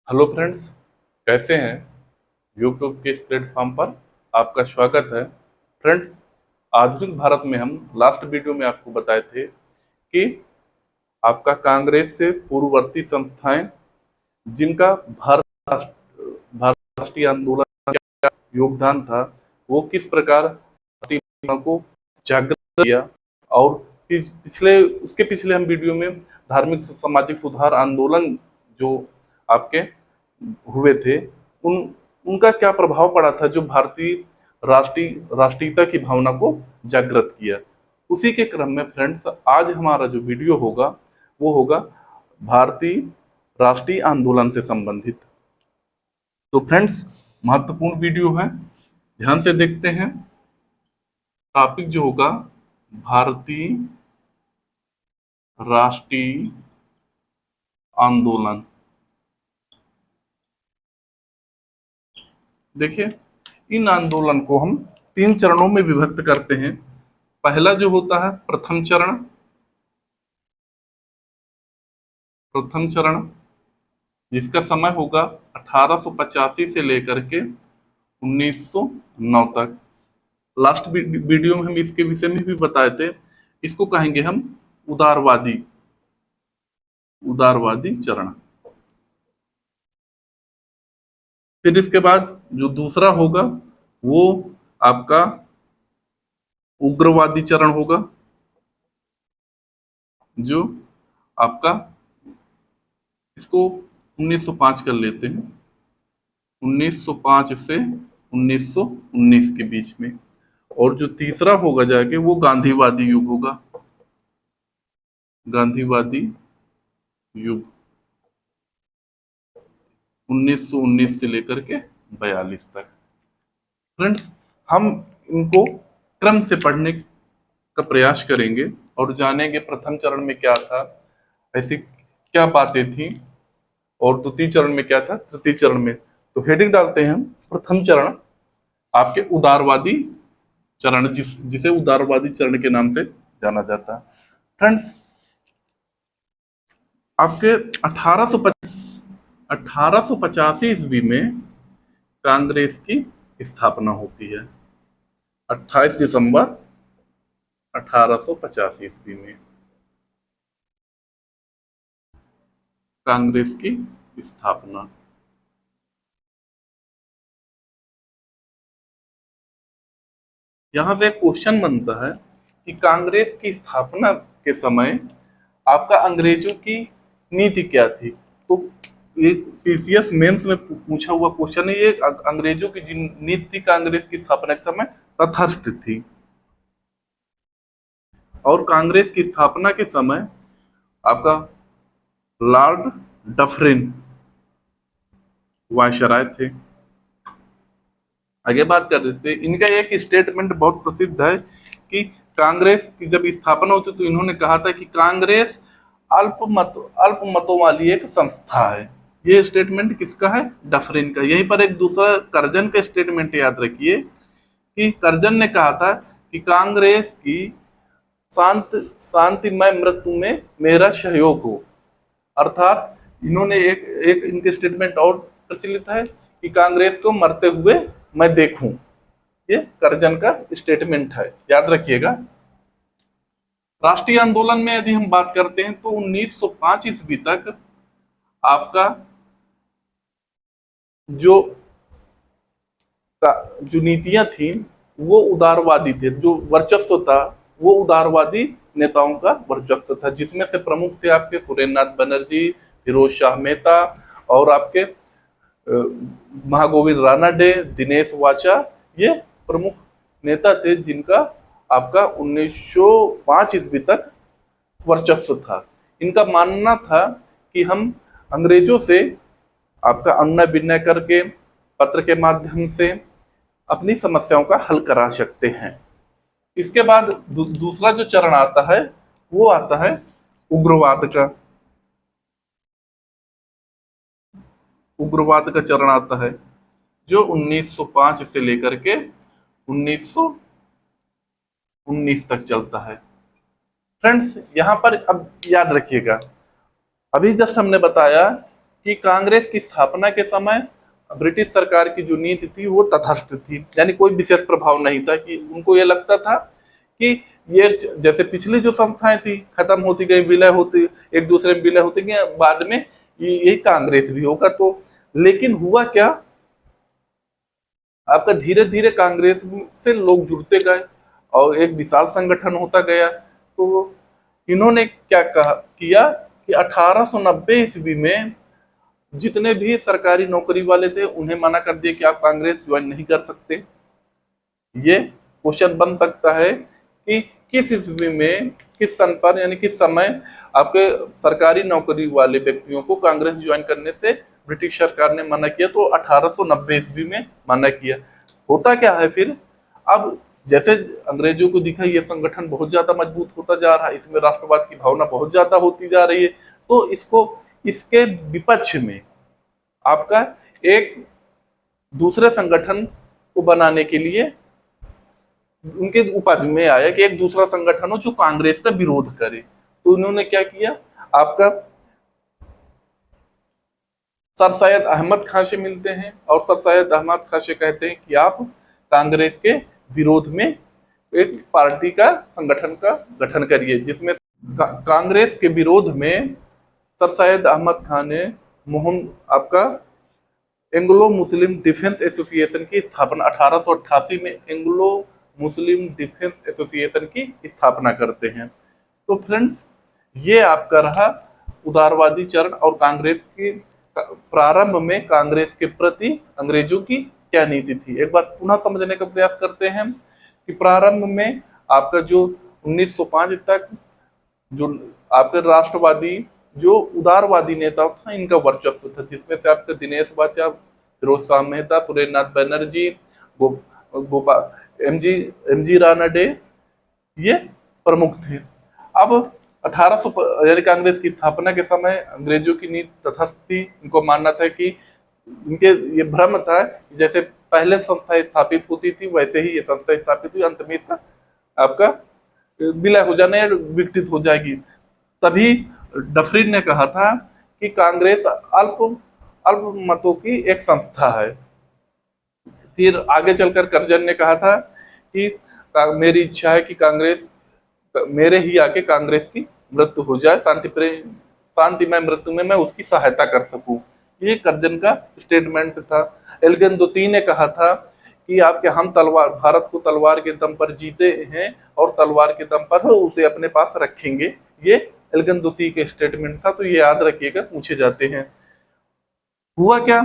Hello friends, कैसे हैं। YouTube के इस प्लेटफॉर्म पर आपका स्वागत है। फ्रेंड्स, आधुनिक भारत में हम लास्ट वीडियो में आपको बताए थे कि आपका कांग्रेस से पूर्ववर्ती संस्थाएं जिनका भारत राष्ट्रीय आंदोलन का योगदान था, वो किस प्रकार राष्ट्रीय भावना को जागृत किया। और पिछले उसके पिछले हम वीडियो में धार्मिक सामाजिक सुधार आंदोलन जो आपके हुए थे, उन उनका क्या प्रभाव पड़ा था जो भारतीय राष्ट्रीयता की भावना को जागृत किया। उसी के क्रम में फ्रेंड्स, आज हमारा जो वीडियो होगा वो होगा भारतीय राष्ट्रीय आंदोलन से संबंधित। तो फ्रेंड्स, महत्वपूर्ण वीडियो है, ध्यान से देखते हैं। टॉपिक जो होगा भारतीय राष्ट्रीय आंदोलन। देखिए, इन आंदोलन को हम 3 चरणों में विभक्त करते हैं। पहला जो होता है प्रथम चरण जिसका समय होगा 1885 से लेकर के 1909 तक। लास्ट वीडियो में हम इसके विषय में भी बताए थे। इसको कहेंगे हम उदारवादी उदारवादी चरण। फिर इसके बाद जो दूसरा होगा वो आपका उग्रवादी चरण होगा, जो आपका, इसको 1905 कर लेते हैं, 1905 से 1919 के बीच में। और जो तीसरा होगा जाके वो गांधीवादी युग होगा, गांधीवादी युग 1919 से लेकर के 42 तक। फ्रेंड्स, हम इनको क्रम से पढ़ने का प्रयास करेंगे और जानेंगे प्रथम चरण में क्या था, ऐसी क्या बातें थी, और द्वितीय चरण में क्या था, तृतीय चरण में। तो हेडिंग डालते हैं हम, प्रथम चरण आपके उदारवादी चरण, जिसे उदारवादी चरण के नाम से जाना जाता है। फ्रेंड्स, आपके 1885 ईस्वी में कांग्रेस की स्थापना होती है। 28 दिसंबर 1885 ईस्वी में कांग्रेस की स्थापना। यहां से एक क्वेश्चन बनता है कि कांग्रेस की स्थापना के समय आपका अंग्रेजों की नीति क्या थी। तो ये पीसीएस मेंस में पूछा हुआ क्वेश्चन है। ये अंग्रेजों की नीति थी कांग्रेस की स्थापना के समय तटस्थ थी। और कांग्रेस की स्थापना के समय आपका लॉर्ड डफरिन वायसराय थे। आगे बात कर देते हैं। इनका एक स्टेटमेंट बहुत प्रसिद्ध है कि कांग्रेस की जब स्थापना होती तो इन्होंने कहा था कि कांग्रेस अल्प मतों वाली एक संस्था है। ये स्टेटमेंट किसका है? डफरिन का। यहीं पर एक दूसरा कर्जन का स्टेटमेंट याद रखिए कि कर्जन ने कहा था कि कांग्रेस की शांतिमय मृत्यु में मेरा सहयोग हो। अर्थात इन्होंने एक इनके स्टेटमेंट और प्रचलित है कि कांग्रेस को मरते हुए मैं देखूं। ये कर्जन का स्टेटमेंट है, याद रखिएगा। राष्ट्रीय आंदोलन में यदि हम बात करते हैं तो 1905 ईस्वी तक आपका जो जो नीतियां थी वो उदारवादी थे। जो वर्चस्व था वो उदारवादी नेताओं का वर्चस्व था, जिसमें से प्रमुख थे आपके सुरेंद्रनाथ बनर्जी, फिरोज शाह मेहता, और आपके महागोविंद रानडे, दिनेश वाचा। ये प्रमुख नेता थे जिनका आपका 1905 ईस्वी तक वर्चस्व था। इनका मानना था कि हम अंग्रेजों से आपका अनुनय विनय करके, पत्र के माध्यम से अपनी समस्याओं का हल करा सकते हैं। इसके बाद दूसरा जो चरण आता है वो आता है उग्रवाद का। उग्रवाद का चरण आता है जो 1905 से लेकर के 1919 तक चलता है। फ्रेंड्स, यहां पर अब याद रखिएगा, अभी जस्ट हमने बताया कि कांग्रेस की स्थापना के समय ब्रिटिश सरकार की जो नीति थी वो तटस्थ थी, यानी कोई विशेष प्रभाव नहीं था। कि उनको ये लगता था कि ये जैसे पिछली जो संस्थाएं थी खत्म होती गई, विलय होती, एक दूसरे में विलय होती गई, बाद में ये कांग्रेस भी होगा। तो लेकिन हुआ क्या, आपका धीरे धीरे कांग्रेस से लोग जुड़ते गए और एक विशाल संगठन होता गया। तो इन्होंने क्या किया कि 1890 ईस्वी में जितने भी सरकारी नौकरी वाले थे उन्हें मना कर दिया कि आप कांग्रेस ज्वाइन नहीं कर सकते। ये क्वेश्चन बन सकता है कि किस ईस्वी में, किस सन पर, यानी किस समय आपके सरकारी नौकरी वाले व्यक्तियों को कांग्रेस ज्वाइन करने से ब्रिटिश सरकार ने मना किया। तो 1890 ईस्वी में मना किया। होता क्या है फिर, अब जैसे अंग्रेजों को दिखा ये संगठन बहुत ज्यादा मजबूत होता जा रहा है, इसमें राष्ट्रवाद की भावना बहुत ज्यादा होती जा रही है, तो इसके विपक्ष में आपका एक दूसरे संगठन को बनाने के लिए उनके उपज में आया कि एक दूसरा संगठन हो जो कांग्रेस का विरोध करे। तो उन्होंने क्या किया, आपका सर सैयद अहमद खां से मिलते हैं और सर सैयद अहमद खां से कहते हैं कि आप कांग्रेस के विरोध में एक पार्टी का, संगठन का गठन करिए, जिसमें कांग्रेस के विरोध में सर सैयद अहमद खान ने आपका एंग्लो मुस्लिम डिफेंस एसोसिएशन की स्थापना 1888 में एंग्लो मुस्लिम डिफेंस एसोसिएशन की स्थापना करते हैं। तो फ्रेंड्स, ये आपका रहा उदारवादी चरण और कांग्रेस की प्रारंभ में कांग्रेस के प्रति अंग्रेजों की क्या नीति थी। एक बार पुनः समझने का प्रयास करते हैं कि प्रारंभ में आपका जो 1905 तक जो आपके राष्ट्रवादी, जो उदारवादी नेता था, इनका वर्चस्व था, जिसमें से आपके दिनेश वाचा, फिरोज शाह मेहता, सुरेंद्रनाथ बनर्जी, गोपाल एमजी रानडे, ये प्रमुख थे। अब 1800 यानी कांग्रेस की स्थापना के समय अंग्रेजों की नीति तटस्थ थी। इनको मानना था कि इनके ये भ्रम था कि जैसे पहले संस्था स्थापित होती थी वैसे ही ये संस्था स्थापित हुई, अंत में इसका आपका विलय हो जाना या विघटित हो जाएगी। तभी डफरिन ने कहा था कि कांग्रेस अल्प मतों की एक संस्था है। फिर आगे चलकर करजन ने कहा था कि मेरी इच्छा है कि कांग्रेस मेरे ही आके कांग्रेस की मृत्यु हो जाए, शांतिमय मृत्यु में मैं उसकी सहायता कर सकूं। ये करजन का स्टेटमेंट था। एल्गिन दोती ने कहा था कि हम भारत को तलवार के दम पर जीते हैं और तलवार के दम पर उसे अपने पास रखेंगे। ये एल्गिन दोती के स्टेटमेंट था। तो ये याद रखिएगा, पूछे जाते हैं। हुआ क्या,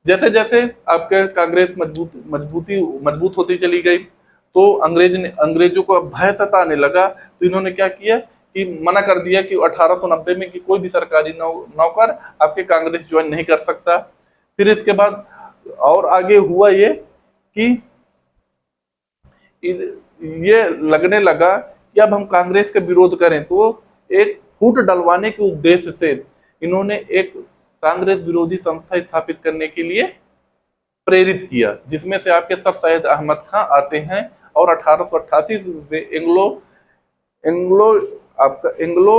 जैसे जैसे आपके कांग्रेस मजबूत होती चली गई तो अंग्रेजों को भय सताने लगा। तो इन्होंने क्या किया कि मना कर दिया कि 1890 में कि कोई भी सरकारी नौकर आपके कांग्रेस ज्वाइन नहीं कर सकता। फिर इसके बाद और आगे हुआ ये कि ये लगने लगा कि अब हम कांग्रेस का विरोध करें, तो एक फूट डलवाने के उद्देश्य से इन्होंने एक कांग्रेस विरोधी संस्था स्थापित करने के लिए प्रेरित किया, जिसमें से आपके सर सैयद अहमद खां आते हैं और 1888 में एंग्लो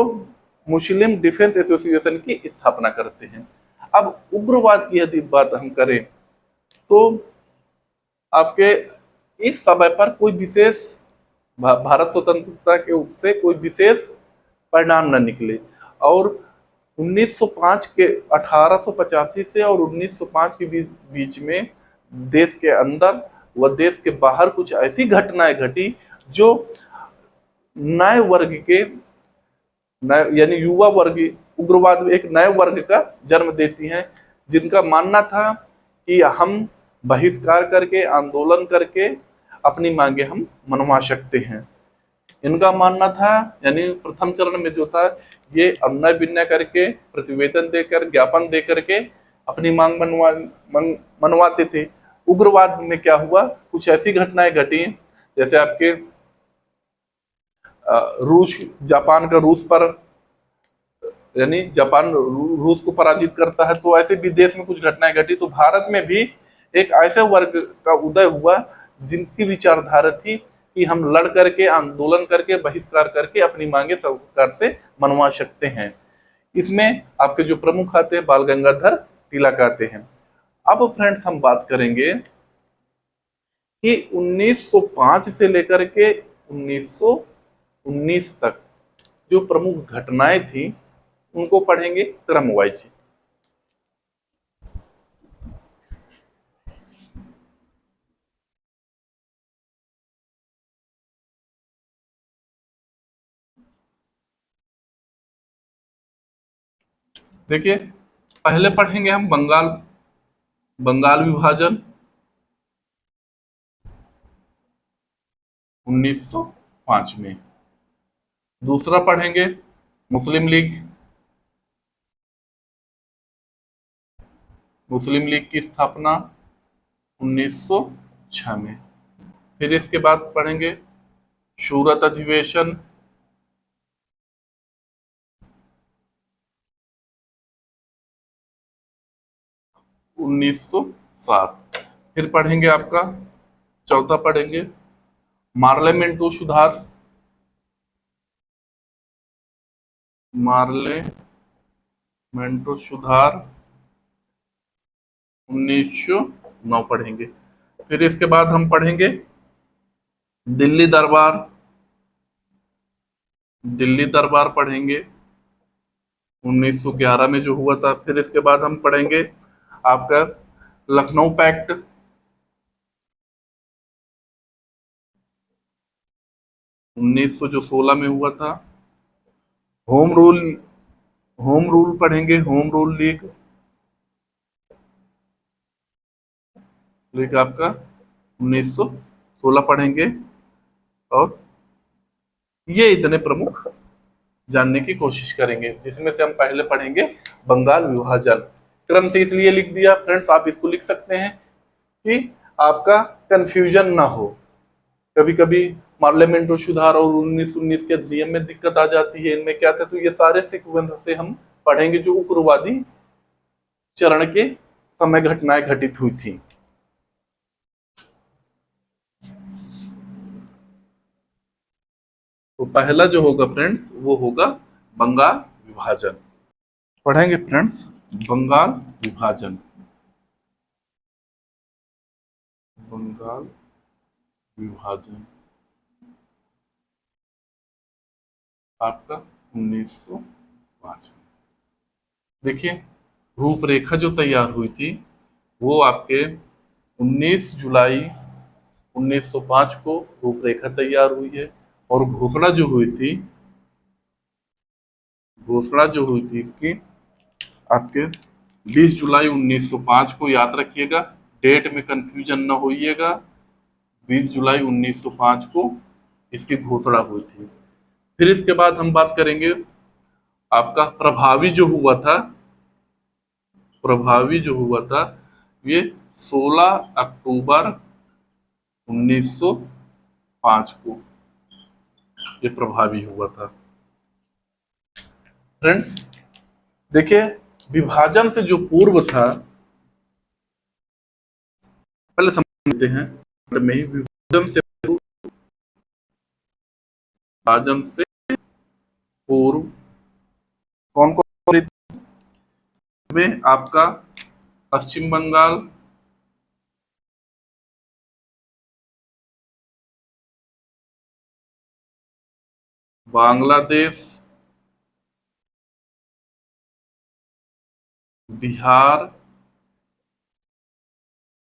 मुस्लिम डिफेंस एसोसिएशन की स्थापना करते हैं। अब उग्रवाद की यदि बात हम करें तो आपके इस समय पर कोई विशेष भारत स्वतंत्रता के से कोई विशेष परिणाम न निकले और 1905 के 1885 से और 1905 के बीच में देश के अंदर व देश के बाहर कुछ ऐसी घटनाएं घटी जो नए वर्ग के यानी युवा वर्ग, उग्रवाद एक नए वर्ग का जन्म देती हैं, जिनका मानना था कि हम बहिष्कार करके, आंदोलन करके अपनी मांगे हम मनवा सकते हैं। इनका मानना था, यानी प्रथम चरण में जो था, ये अन्याय विन्याय करके, प्रतिवेदन देकर, ज्ञापन दे करके अपनी मांग मनवाते थे। उग्रवाद में क्या हुआ, कुछ ऐसी घटनाएं घटी जैसे आपके जापान का रूस पर, यानी जापान रूस को पराजित करता है, तो ऐसे भी देश में कुछ घटनाएं घटी। तो भारत में भी एक ऐसे वर्ग का उदय हुआ जिनकी विचारधारा थी कि हम लड़ करके, आंदोलन करके, बहिष्कार करके अपनी मांगे सरकार से मनवा सकते हैं। इसमें आपके जो प्रमुख आते हैं बाल गंगाधर तिलक आते हैं। अब फ्रेंड्स हम बात करेंगे कि 1905 से लेकर के 1919 तक जो प्रमुख घटनाएं थी उनको पढ़ेंगे क्रम वाइज। देखिए, पहले पढ़ेंगे हम बंगाल बंगाल विभाजन 1905 में। दूसरा पढ़ेंगे मुस्लिम लीग, मुस्लिम लीग की स्थापना 1906 में। फिर इसके बाद पढ़ेंगे सूरत अधिवेशन 1907। फिर पढ़ेंगे आपका चौथा पढ़ेंगे मार्लेमेंटो सुधार, मार्लेमेंटो सुधार 1909 पढ़ेंगे। फिर इसके बाद हम पढ़ेंगे दिल्ली दरबार, दिल्ली दरबार पढ़ेंगे 1911 में जो हुआ था। फिर इसके बाद हम पढ़ेंगे आपका लखनऊ पैक्ट 1916 में हुआ था। होम रूल, होम रूल पढ़ेंगे, होम रूल लीग, लीग आपका 1916 पढ़ेंगे। और ये इतने प्रमुख जानने की कोशिश करेंगे, जिसमें से हम पहले पढ़ेंगे बंगाल विभाजन। क्रम से इसलिए लिख दिया फ्रेंड्स, आप इसको लिख सकते हैं कि आपका कंफ्यूजन ना हो। कभी कभी पार्लियामेंट सुधार और 1919 के अधिनियम में दिक्कत आ जाती है, इनमें क्या था, तो ये सारे सीक्वेंस से हम पढ़ेंगे जो उग्रवादी चरण के समय घटनाएं घटित हुई थी। तो पहला जो होगा फ्रेंड्स वो होगा बंगाल विभाजन। पढ़ेंगे फ्रेंड्स बंगाल विभाजन, बंगाल विभाजन आपका 1905 में। देखिए, रूपरेखा जो तैयार हुई थी वो आपके 19 जुलाई 1905 को रूपरेखा तैयार हुई है। और घोषणा जो हुई थी, घोषणा जो हुई थी इसकी आपके 20 जुलाई 1905 को, याद रखिएगा, डेट में कंफ्यूजन न होइएगा। 20 जुलाई 1905 को इसकी घोषणा हुई थी। फिर इसके बाद हम बात करेंगे आपका प्रभावी जो हुआ था, प्रभावी जो हुआ था ये 16 अक्टूबर 1905 को ये प्रभावी हुआ था। फ्रेंड्स देखिए, विभाजन से जो पूर्व था, पहले समझते हैं में ही विभाजन से पूर्व कौन कौन में आपका पश्चिम बंगाल, बांग्लादेश, बिहार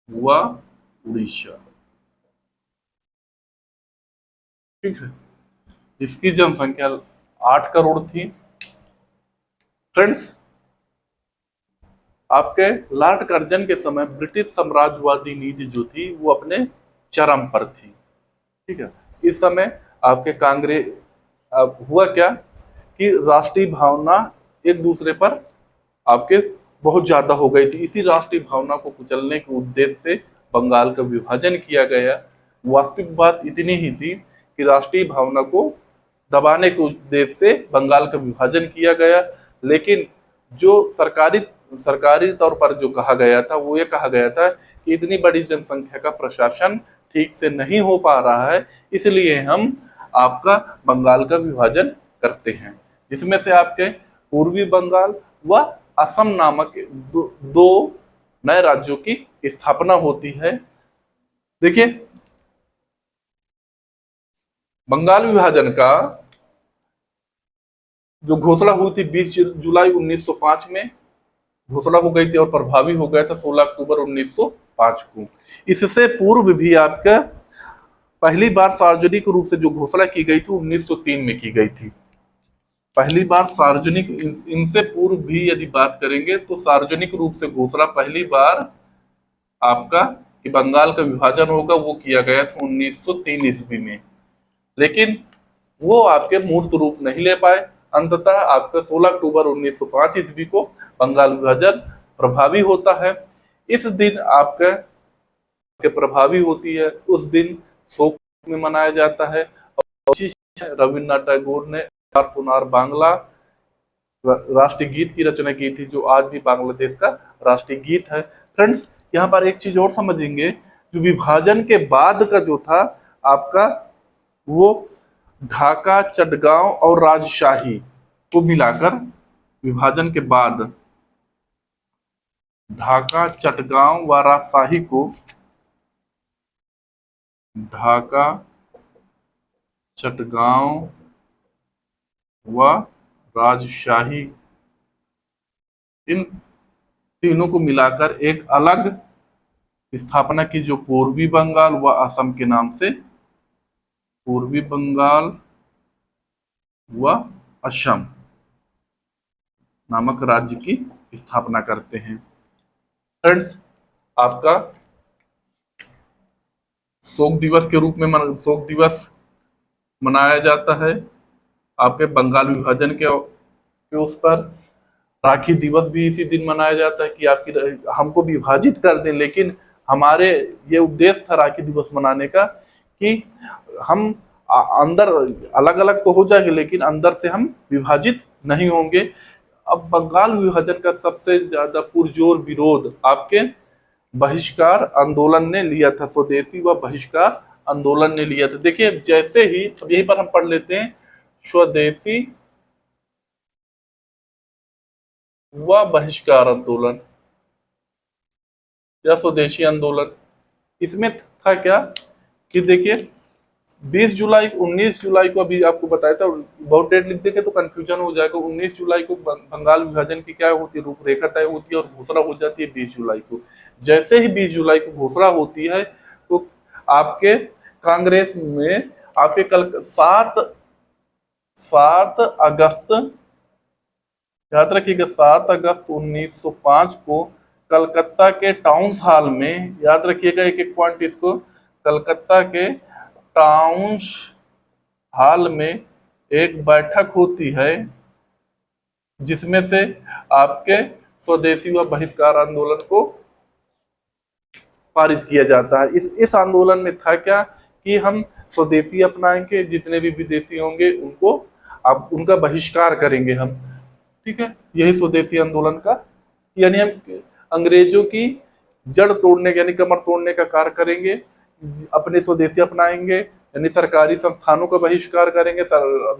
व उड़ीसा, ठीक है, जिसकी जनसंख्या 8 करोड़ थी। फ्रेंड्स आपके लॉर्ड कर्जन के समय ब्रिटिश साम्राज्यवादी नीति जो थी वो अपने चरम पर थी, ठीक है। इस समय आपके कांग्रेस, अब हुआ क्या कि राष्ट्रीय भावना एक दूसरे पर आपके बहुत ज्यादा हो गई थी। इसी राष्ट्रीय भावना को कुचलने के उद्देश्य से बंगाल का विभाजन किया गया। वास्तविक बात इतनी ही थी कि राष्ट्रीय भावना को दबाने के उद्देश्य से बंगाल का विभाजन किया गया। लेकिन जो सरकारी सरकारी तौर पर जो कहा गया था वो ये कहा गया था कि इतनी बड़ी जनसंख्या का प्रशासन ठीक से नहीं हो पा रहा है, इसलिए हम आपका बंगाल का विभाजन करते हैं, जिसमें से आपके पूर्वी बंगाल व असम नामक दो नए राज्यों की स्थापना होती है। देखिए, बंगाल विभाजन का जो घोषणा हुई थी 20 जुलाई 1905 में घोषणा हो गई थी और प्रभावी हो गया था 16 अक्टूबर 1905 को। इससे पूर्व भी आपका पहली बार सार्वजनिक रूप से जो घोषणा की गई थी 1903 में की गई थी। पहली बार सार्वजनिक, इनसे पूर्व भी यदि बात करेंगे तो सार्वजनिक रूप से घोषणा पहली बार आपका कि बंगाल का विभाजन होगा वो किया गया था 1903 ईस्वी में। लेकिन वो आपके मूर्त रूप नहीं ले पाए। अंततः आपका 16 अक्टूबर 1905 ईस्वी को बंगाल विभाजन प्रभावी होता है। इस दिन आपका के प्रभावी होती है, उस दिन शोक में मनाया जाता है। और रविन्द्रनाथ टैगोर ने सोनार बांग्ला राष्ट्रीय गीत की रचना की थी, जो आज भी बांग्लादेश का राष्ट्रीय गीत है। फ्रेंड्स, यहाँ पर एक चीज और समझेंगे, जो विभाजन के बाद का जो था आपका, वो ढाका, चटगांव और राजशाही को मिलाकर, विभाजन के बाद ढाका, चटगांव व राजशाही को, ढाका, चटगांव व राजशाही, इन तीनों को मिलाकर एक अलग स्थापना की, जो पूर्वी बंगाल व असम के नाम से, पूर्वी बंगाल व असम नामक राज्य की स्थापना करते हैं। फ्रेंड्स, आपका शोक दिवस के रूप में शोक दिवस मनाया जाता है। आपके बंगाल विभाजन के उस पर राखी दिवस भी इसी दिन मनाया जाता है कि आपकी हमको विभाजित कर दें, लेकिन हमारे ये उद्देश्य था राखी दिवस मनाने का कि हम अंदर अलग अलग तो हो जाएंगे, लेकिन अंदर से हम विभाजित नहीं होंगे। अब बंगाल विभाजन का सबसे ज्यादा पुरजोर विरोध आपके बहिष्कार आंदोलन ने लिया था, स्वदेशी व बहिष्कार आंदोलन ने लिया था। देखिए, जैसे ही, अब यहीं पर हम पढ़ लेते हैं, स्वदेशी व बहिष्कार आंदोलन या स्वदेशी आंदोलन, इसमें था क्या कि देखिए 20 जुलाई 19 जुलाई को, अभी आपको बताया था, बहुत डेट लिख देंगे तो कंफ्यूजन हो जाएगा। 19 जुलाई को बंगाल विभाजन की क्या होती है, रूपरेखा तय होती है और घोषणा हो जाती है 20 जुलाई को। जैसे ही 20 जुलाई को घोषणा होती है तो आपके कांग्रेस में आपके कल 7 अगस्त, याद रखिएगा, 7 अगस्त 1905 को कलकत्ता के टाउन्स हॉल में, याद रखिएगा एक एक पॉइंट इसको, कलकत्ता के टाउन्स हॉल में एक बैठक होती है, जिसमें से आपके स्वदेशी व बहिष्कार आंदोलन को पारित किया जाता है। इस आंदोलन में था क्या कि हम स्वदेशी अपनाएंगे, जितने भी विदेशी होंगे उनको अब उनका बहिष्कार करेंगे हम। ठीक है, यही स्वदेशी आंदोलन का, यानी हम अंग्रेजों की जड़ तोड़ने, यानी कमर तोड़ने का कार्य करेंगे, अपने स्वदेशी अपनाएंगे, यानी सरकारी संस्थानों का बहिष्कार करेंगे,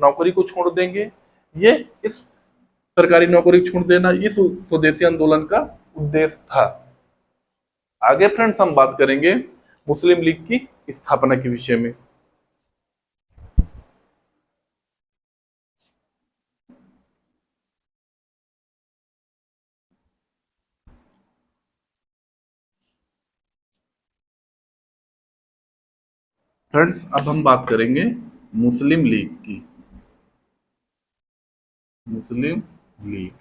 नौकरी को छोड़ देंगे। ये इस सरकारी नौकरी छोड़ देना इस स्वदेशी आंदोलन का उद्देश्य था। आगे फ्रेंड्स हम बात करेंगे मुस्लिम लीग की स्थापना के विषय में। फ्रेंड्स, अब हम बात करेंगे मुस्लिम लीग की। मुस्लिम लीग,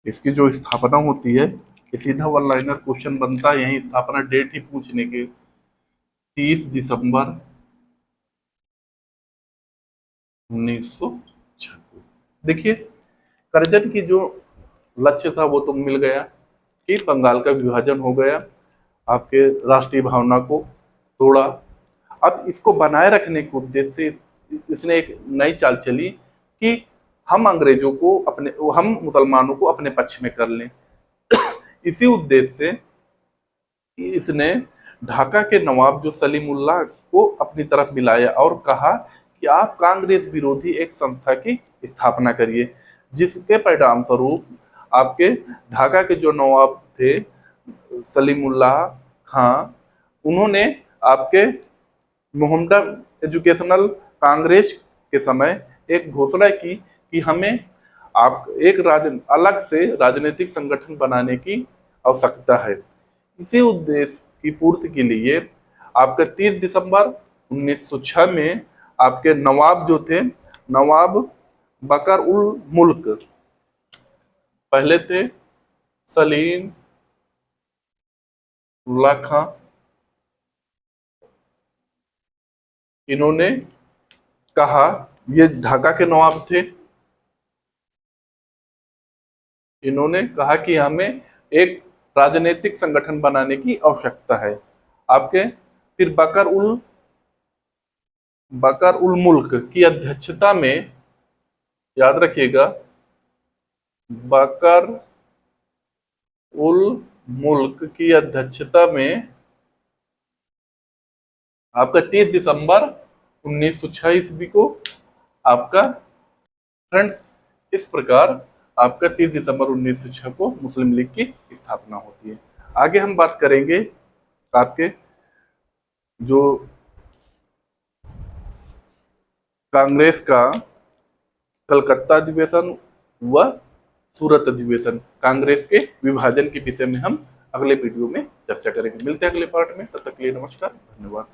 इसकी जो स्थापना होती है, ये सीधा वन लाइनर क्वेश्चन बनता है, यही स्थापना डेट ही पूछने के, 30 दिसंबर 1956। देखिए, करजन की जो लक्ष्य था वो तो मिल गया कि बंगाल का विभाजन हो गया, आपके राष्ट्रीय भावना को तोड़ा। अब इसको बनाए रखने के उद्देश्य से इसने एक नई चाल चली कि हम अंग्रेजों को अपने, हम मुसलमानों को अपने पक्ष में कर लें। इसी उद्देश्य से इसने ढाका के नवाब जो सलीमुल्लाह को अपनी तरफ मिलाया और कहा कि आप कांग्रेस विरोधी एक संस्था की स्थापना करी है, जिसके परिणाम स्वरूप आपके ढाका के जो नवाब थे सलीमुल्लाह खां, उन्होंने आपके मोहम्मदन एजुकेशनल कांग्रेस के समय एक घोषणा की कि हमें आप एक अलग से राजनीतिक संगठन बनाने की आवश्यकता है। इसी उद्देश्य की पूर्ति के लिए आपके 30 दिसंबर 1906 में आपके नवाब जो थे, नवाब बकर उल मुल्क, पहले थे सलीम उल्लाह खां, इन्होंने कहा, ये ढाका के नवाब थे, इन्होंने कहा कि हमें एक राजनीतिक संगठन बनाने की आवश्यकता है। आपके फिर बकर उल मुल्क की अध्यक्षता में, याद रखिएगा, बकर उल मुल्क की अध्यक्षता में आपका 30 दिसंबर 1906 ईस्वी को आपका फ्रेंड्स, इस प्रकार आपका 30 दिसंबर 1906 को मुस्लिम लीग की स्थापना होती है। आगे हम बात करेंगे आपके जो कांग्रेस का कलकत्ता अधिवेशन व सूरत अधिवेशन, कांग्रेस के विभाजन के विषय में हम अगले वीडियो में चर्चा करेंगे। मिलते हैं अगले पार्ट में, तब तक के लिए नमस्कार, धन्यवाद।